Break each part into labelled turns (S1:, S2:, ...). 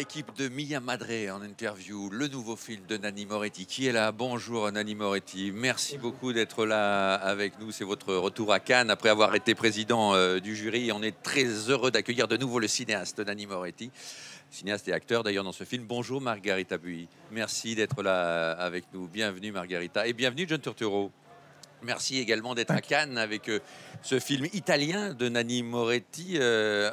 S1: l'équipe de Mia Madre en interview, le nouveau film de Nanni Moretti qui est là. Bonjour Nanni Moretti, merci beaucoup d'être là avec nous. C'est votre retour à Cannes après avoir été président du jury. On est très heureux d'accueillir de nouveau le cinéaste Nanni Moretti, cinéaste et acteur d'ailleurs dans ce film. Bonjour Margherita Buy, merci d'être là avec nous. Bienvenue Margherita et bienvenue John Turturro. Merci également d'être à Cannes avec ce film italien de Nanni Moretti,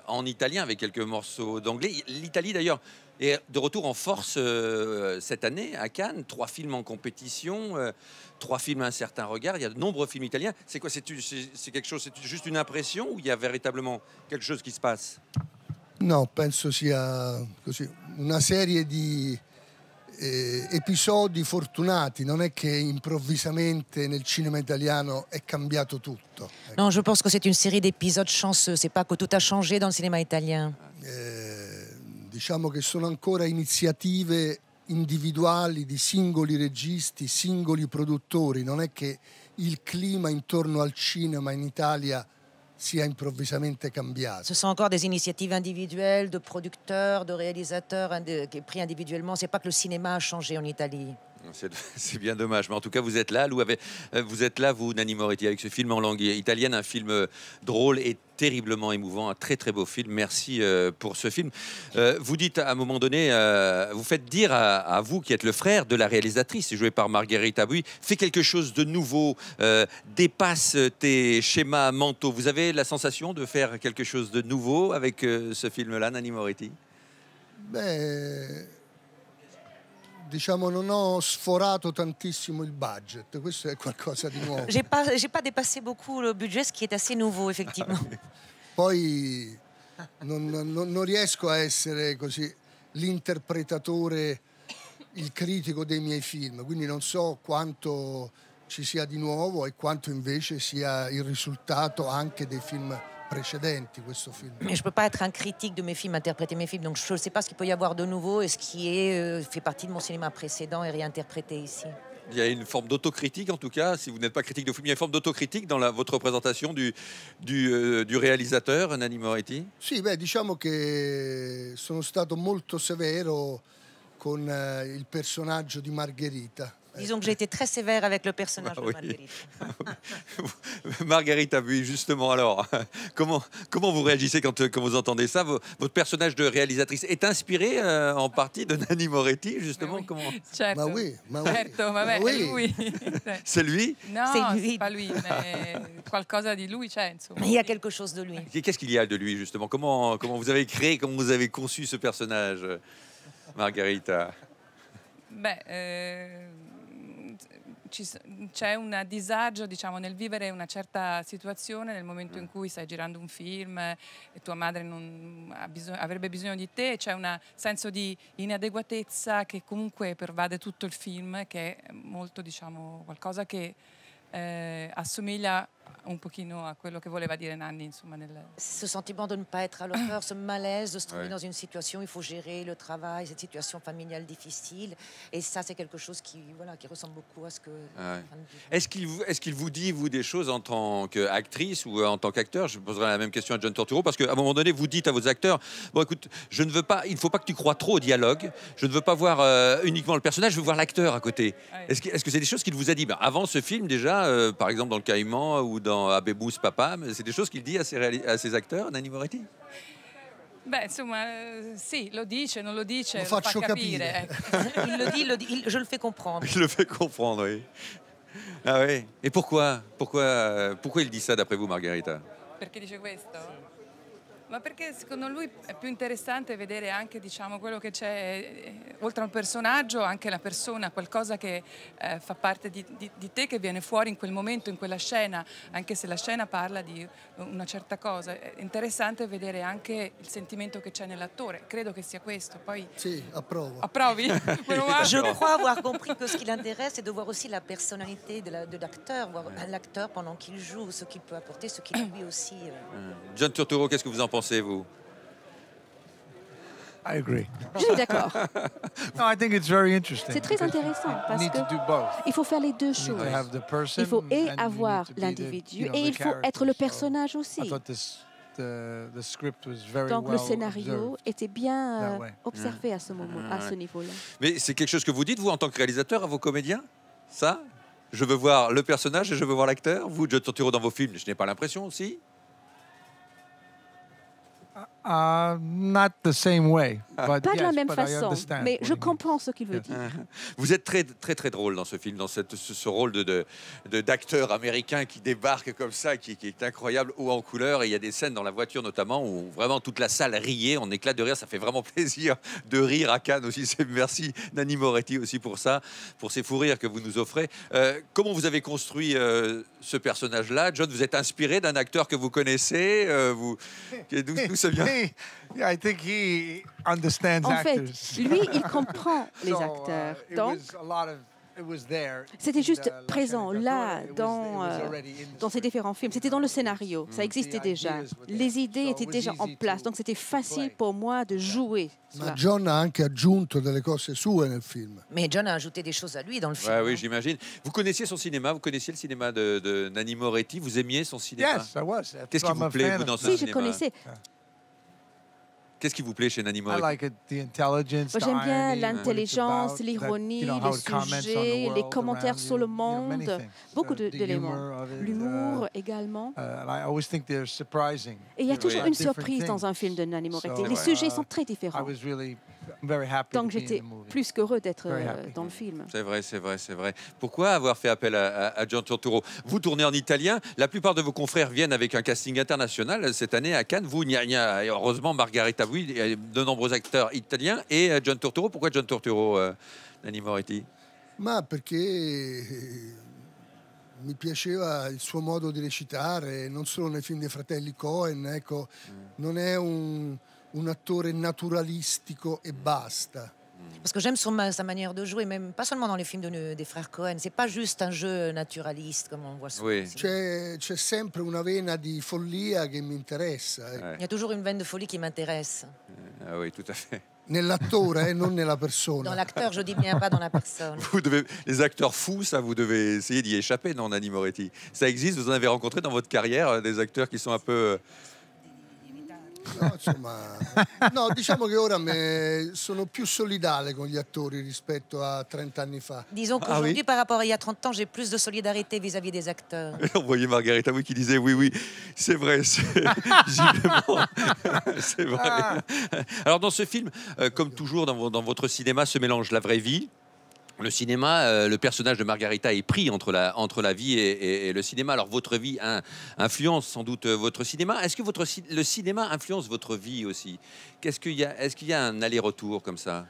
S1: en italien avec quelques morceaux d'anglais. L'Italie d'ailleurs est de retour en force cette année à Cannes. 3 films en compétition, 3 films à un certain regard. Il y a de nombreux films italiens. C'est quoi? C'est quelque chose? C'est juste une impression ou il y a véritablement quelque chose qui se passe?
S2: No, penso sia così, una serie di episodi fortunati, non è che improvvisamente nel cinema italiano è cambiato tutto.
S3: Non, je pense que c'est une série d'épisodes chanceux, c'est pas que tout a changé dans le cinéma italien.
S2: Diciamo che sono ancora iniziative individuali di singoli registi, singoli produttori, non è che il clima intorno al cinema in Italia sia improvvisamente cambiato.
S3: Ce sont encore des initiatives individuelles de producteurs, de réalisateurs qui est pris individuellement. C'est pas que le cinéma a changé en Italie.
S1: C'est bien dommage, mais en tout cas vous êtes là, vous êtes là, vous Nanni Moretti, avec ce film en langue italienne, un film drôle et terriblement émouvant, un très très beau film. Merci pour ce film. Vous dites à un moment donné, vous faites dire à vous qui êtes le frère de la réalisatrice, jouée par Margherita Buy, fais quelque chose de nouveau, dépasse tes schémas mentaux. Vous avez la sensation de faire quelque chose de nouveau avec ce film-là, Nanni Moretti?
S2: Diciamo, non ho sforato tantissimo il budget, questo è qualcosa di nuovo.
S3: J'ai pas dépassé beaucoup le budget, ce qui est assez nouveau, effectivement.
S2: Poi non riesco a essere così l'interpretatore, il critico dei miei film, quindi non so quanto ci sia di nuovo e quanto invece sia il risultato anche dei film précédenti, questo film.
S3: Mais je peux pas être un critique de mes films, interpréter mes films, donc je ne sais pas ce qu'il peut y avoir de nouveau et ce qui fait partie de mon cinéma précédent et réinterprété ici.
S1: Il y a une forme d'autocritique, en tout cas, si vous n'êtes pas critique de film, il y a une forme d'autocritique dans votre représentation du réalisateur, Nanni Moretti?
S2: Sì, diciamo che sono stato molto severo con il personaggio di Margherita.
S3: Disons que j'ai été très sévère avec le personnage de Margherita.
S1: Margherita Buy, justement, alors, comment vous réagissez quand vous entendez ça? Votre personnage de réalisatrice est inspiré en partie de Nanni Moretti, justement?
S4: Oui.
S1: Comment...
S4: Certo.
S2: Ma
S4: Certo, vabbè,
S2: oui.
S4: è lui.
S1: C'est lui?
S4: No,
S3: C'est lui.
S4: c'est pas lui, mais qualcosa di lui c'è, insomma.
S3: Mais il y a quelque chose de lui.
S1: Qu'est-ce qu'il y a de lui, justement? Comment vous avez créé, comment vous avez conçu ce personnage, Margherita?
S4: C'è un disagio, diciamo, nel vivere una certa situazione nel momento in cui stai girando un film e tua madre avrebbe bisogno di te, c'è un senso di inadeguatezza che comunque pervade tutto il film, che è molto, diciamo, qualcosa che assomiglia un pochino a quello che voleva dire Nanni, insomma,
S3: Ce sentiment de ne pas être à leur hauteur, ce malaise de se trouver dans une situation où il faut gérer le travail, cette situation familiale difficile. Et ça, c'est quelque chose qui ressemble beaucoup à ce que...
S1: Est-ce qu'il vous dit, vous, des choses en tant qu'actrice ou en tant qu'acteur? Je poserai la même question à John Turturro, parce qu'à un moment donné, vous dites à vos acteurs, bon, écoute, il ne faut pas que tu crois trop au dialogue, je ne veux pas voir uniquement le personnage, je veux voir l'acteur à côté. Est-ce que c'est des choses qu'il vous a dit avant ce film, déjà, par exemple dans Le Caïman ou dans Abebous Papa, c'est des choses qu'il dit à ses acteurs, Nanni Moretti?
S4: Insomma, sì, lo dice, non lo dice,
S2: lo
S4: fa
S2: faccio
S4: capire.
S3: Il le dit, je le fais comprendre.
S1: Je le fais comprendre, oui. Ah oui. Et pourquoi il dit ça, d'après vous, Margherita?
S4: Perché dice questo? Ma perché secondo lui è più interessante vedere anche, diciamo, quello che c'è oltre al personaggio, anche la persona, qualcosa che fa parte di te, che viene fuori in quel momento, in quella scena, anche se la scena parla di una certa cosa. È interessante vedere anche il sentimento che c'è nell'attore. Credo che sia questo. Poi...
S2: Sì, approvo.
S4: Approvi?
S3: Je crois avoir compris que ce qui l'intéresse, c'est de voir aussi la personnalité de l'acteur, voir l'acteur pendant qu'il joue, ce qu'il peut apporter, ce qu'il a lui aussi.
S1: John Turturro, qu'est-ce que vous en pensez, vous?
S5: I agree.
S6: Je suis d'accord.
S5: No, I think it's very interesting.
S6: C'est très intéressant parce qu'il faut faire les deux choses. Il faut avoir l'individu et il faut être le personnage aussi. Donc le scénario était bien observé à ce moment, à ce niveau-là.
S1: Mais c'est quelque chose que vous dites, vous, en tant que réalisateur, à vos comédiens? Ça? Je veux voir le personnage et je veux voir l'acteur. Vous, John Turturro, dans vos films, je n'ai pas l'impression aussi.
S5: Not the same way.
S6: Pas de la même façon, mais je comprends ce qu'il veut dire.
S1: Vous êtes très, très, très drôle dans ce film, dans ce rôle d'acteur américain qui débarque comme ça, qui est incroyable, haut en couleur. Et il y a des scènes dans la voiture notamment où vraiment toute la salle riait, on éclate de rire. Ça fait vraiment plaisir de rire à Cannes aussi. Merci Nanni Moretti aussi pour ça, pour ces fous rires que vous nous offrez. Comment vous avez construit ce personnage-là? John, vous êtes inspiré d'un acteur que vous connaissez? D'où ça vient?
S5: I think he understands
S6: En fait,
S5: actors.
S6: lui, il comprend les acteurs. Donc, c'était juste présent là, dans ces différents films. C'était dans le scénario, ça existait déjà. Les idées étaient déjà en place, donc c'était facile pour moi de jouer.
S2: Ma John ha anche aggiunto delle cose sue nel film.
S3: Mais John a ajouté des choses à lui dans le film.
S1: Ouais, oui, j'imagine. Vous connaissiez son cinéma? Vous connaissiez le cinéma de Nanni Moretti? Vous aimiez son cinéma?
S5: Yes, I was.
S1: Qu'est-ce qui vous plaît, vous, dans ce
S6: Si,
S1: cinéma?
S6: je connaissais.
S1: Qu'est-ce qui vous plaît chez Nanni
S5: I
S1: Moretti?
S5: like the intelligence,
S6: Moi,
S5: the
S6: j'aime bien
S5: irony,
S6: l'intelligence,
S5: what it's about,
S6: l'ironie,
S5: that,
S6: les
S5: how it comments on the
S6: sujets, les
S5: world
S6: commentaires
S5: around
S6: sur le
S5: you, many
S6: monde,
S5: things.
S6: beaucoup
S5: The
S6: d'éléments.
S5: humor of it,
S6: L'humour également.
S5: and I always think they're surprising.
S6: Et il y a toujours une
S5: Different
S6: surprise
S5: things.
S6: dans un film de Nanni Moretti.
S5: So,
S6: Les sujets sont très
S5: I
S6: différents.
S5: was really very happy
S6: Donc
S5: to be in
S6: j'étais
S5: the movie.
S6: plus qu'heureux d'être
S5: Very happy.
S6: dans le film.
S1: C'est vrai, c'est vrai, c'est vrai. Pourquoi avoir fait appel à John Turturro? Vous tournez en italien. La plupart de vos confrères viennent avec un casting international cette année à Cannes. Vous, il y a heureusement Margarita Bui, il y a de nombreux acteurs italiens et John Turturro. Pourquoi John Turturro, Nanni Moretti?
S2: Ma perché mi piaceva il suo modo di recitare, non solo nei film dei fratelli Coen, ecco, non è un attore naturalistico e basta.
S3: Parce que j'aime sa manière de jouer, même pas seulement dans les films des frères Cohen. C'est pas juste un jeu naturaliste comme on voit souvent.
S1: Oui.
S2: C'è sempre una vena di follia che mi interessa, ecco.
S3: Il y a toujours une veine de folie qui m'intéresse.
S1: Ah oui, tout à fait.
S2: Nell'attore e non nella
S3: Dans
S2: persona.
S3: l'acteur, je dis bien, pas dans la personne.
S1: Les acteurs fous, ça, vous devez essayer d'y échapper, non, Nanni Moretti? Ça existe? Vous en avez rencontré dans votre carrière des acteurs qui sont un peu...
S2: No, insomma, no, diciamo che ora sono più solidale con gli attori rispetto a 30 anni fa.
S3: Disons qu'aujourd'hui, par rapport à il y a 30 ans, j'ai plus de solidarité vis-à-vis des acteurs.
S1: On voyait Margarita Bui qui disait oui, c'est vrai, visiblement, c'est vrai. Alors dans ce film, comme toujours dans votre cinéma, se mélange la vraie vie. Le cinéma, le personnage de Margarita est pris entre la vie et le cinéma. Alors votre vie influence sans doute votre cinéma. Est-ce que le cinéma influence votre vie aussi? Est-ce qu'il y a un aller-retour comme ça?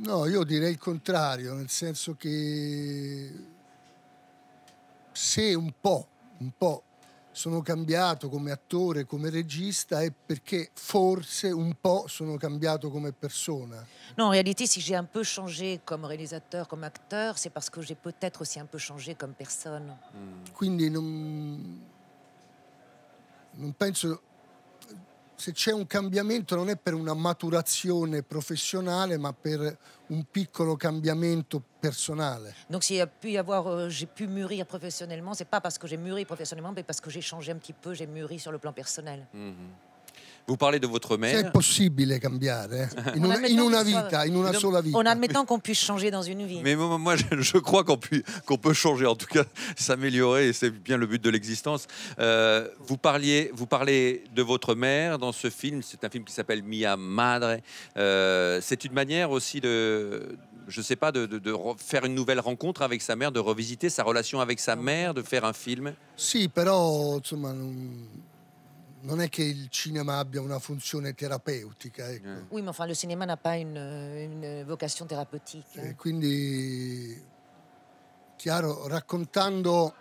S2: No, io direi il contrario, nel senso che se un po' sono cambiato come attore, come regista, è perché forse un po' sono cambiato come persona.
S3: Non, en réalité, si j'ai un peu changé comme réalisateur, comme acteur, c'est parce que j'ai peut-être aussi un peu changé comme personne.
S2: Quindi non penso... Se c'è un cambiamento non è per una maturazione professionale, ma per un piccolo cambiamento personnale.
S3: Donc s'il y a pu y avoir, j'ai pu mûrir professionnellement, c'est pas parce que j'ai mûri professionnellement, mais parce que j'ai changé un petit peu, j'ai mûri sur le plan personnel.
S1: Vous parlez de votre
S2: C'est
S1: mère.
S2: possibile cambiare, in una vita, in una sola vita.
S3: En admettant qu'on puisse changer dans une vie.
S1: Mais moi, je crois qu'on peut changer, en tout cas s'améliorer, et c'est bien le but de l'existence. Vous parlez de votre mère dans ce film. C'est un film qui s'appelle Mia Madre. C'est une manière aussi de faire une nouvelle rencontre avec sa mère, de revisiter sa relation avec sa mère, de faire un film.
S2: Sì, però insomma non è che il cinema abbia una funzione terapeutica, ecco.
S3: Oui, mais enfin, le cinéma n'a pas une vocation thérapeutique.
S2: E quindi, chiaro, raccontando,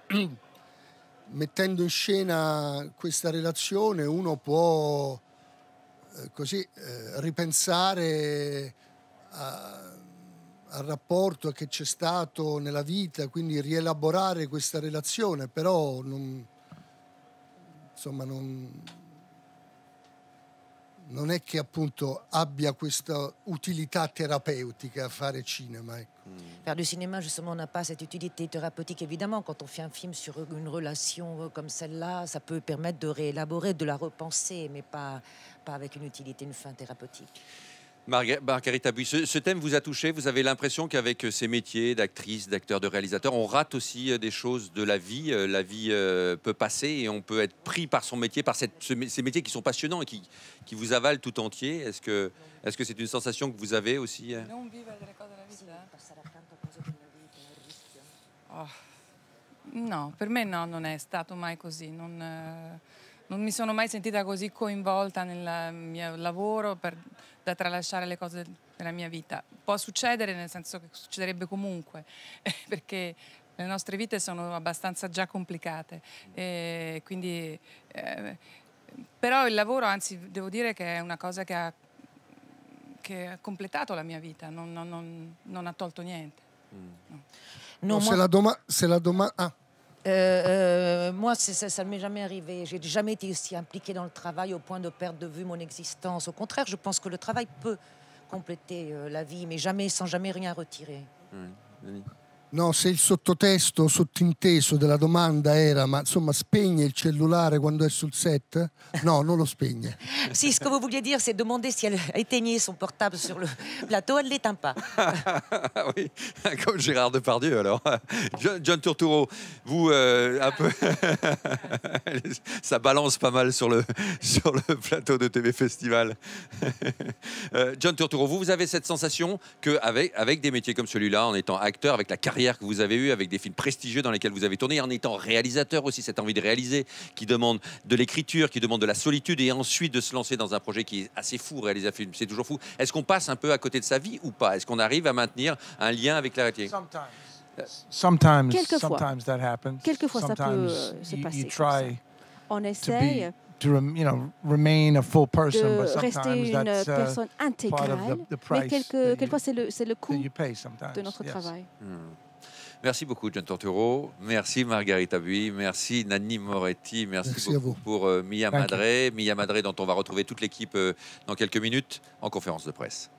S2: mettendo in scena questa relazione, uno può così ripensare al rapporto che c'è stato nella vita, quindi rielaborare questa relazione, però non è che appunto abbia questa utilità terapeutica a fare cinema, ecco.
S3: Faire du cinéma, justement, n'a pas cette utilité thérapeutique. Évidemment, quand on fait un film sur une relation comme celle-là, ça peut permettre de réélaborer, de la repenser, mais pas avec une utilité, une fin thérapeutique.
S1: Margarita Bui, ce thème vous a touché. Vous avez l'impression qu'avec ces métiers d'actrice, d'acteur, de réalisateur, on rate aussi des choses de la vie. La vie peut passer et on peut être pris par son métier, par ces métiers qui sont passionnants et qui vous avalent tout entier. Est-ce que c'est une sensation que vous avez aussi?
S4: No, per me no, non è stato mai così. Non mi sono mai sentita così coinvolta nel mio lavoro da tralasciare le cose della mia vita. Può succedere, nel senso che succederebbe comunque, perché le nostre vite sono abbastanza già complicate. E quindi, però il lavoro, anzi, devo dire che è una cosa che ha completato la mia vita, non ha tolto niente.
S3: Non, moi, ça ne m'est jamais arrivé. J'ai jamais été aussi impliquée dans le travail au point de perdre de vue mon existence. Au contraire, je pense que le travail peut compléter la vie, mais sans jamais rien retirer.
S2: No, se il sottotesto sottinteso della domanda era ma insomma spegne il cellulare quando è sul set? No, non lo spegne.
S3: Si ce que vous vouliez dire, c'est demander si elle éteignait son portable sur le plateau, elle ne l'éteint pas.
S1: Oui, comme Gérard Depardieu alors. John Turturro, vous, un peu... Ça balance pas mal sur le plateau de TV Festival. John Turturro, vous avez cette sensation qu'avec des métiers comme celui-là, en étant acteur, avec la carrière que vous avez eue, avec des films prestigieux dans lesquels vous avez tourné, en étant réalisateur aussi, cette envie de réaliser, qui demande de l'écriture, qui demande de la solitude, et ensuite de se lancer dans un projet qui est assez fou, réaliser un film, c'est toujours fou. Est-ce qu'on passe un peu à côté de sa vie ou pas? Est-ce qu'on arrive à maintenir un lien avec la réalité?
S5: Sometimes that happens.
S6: Quelquefois, ça peut se passer.
S5: You try
S6: on essaye
S5: remain a full person,
S6: de
S5: but
S6: rester une personne intégrale, mais quelquefois c'est le coût de notre travail.
S1: Merci beaucoup, John Turturro. Merci, Margarita Bui. Merci, Nanni Moretti. Merci beaucoup pour Mia Madre. Mia Madre, dont on va retrouver toute l'équipe dans quelques minutes en conférence de presse.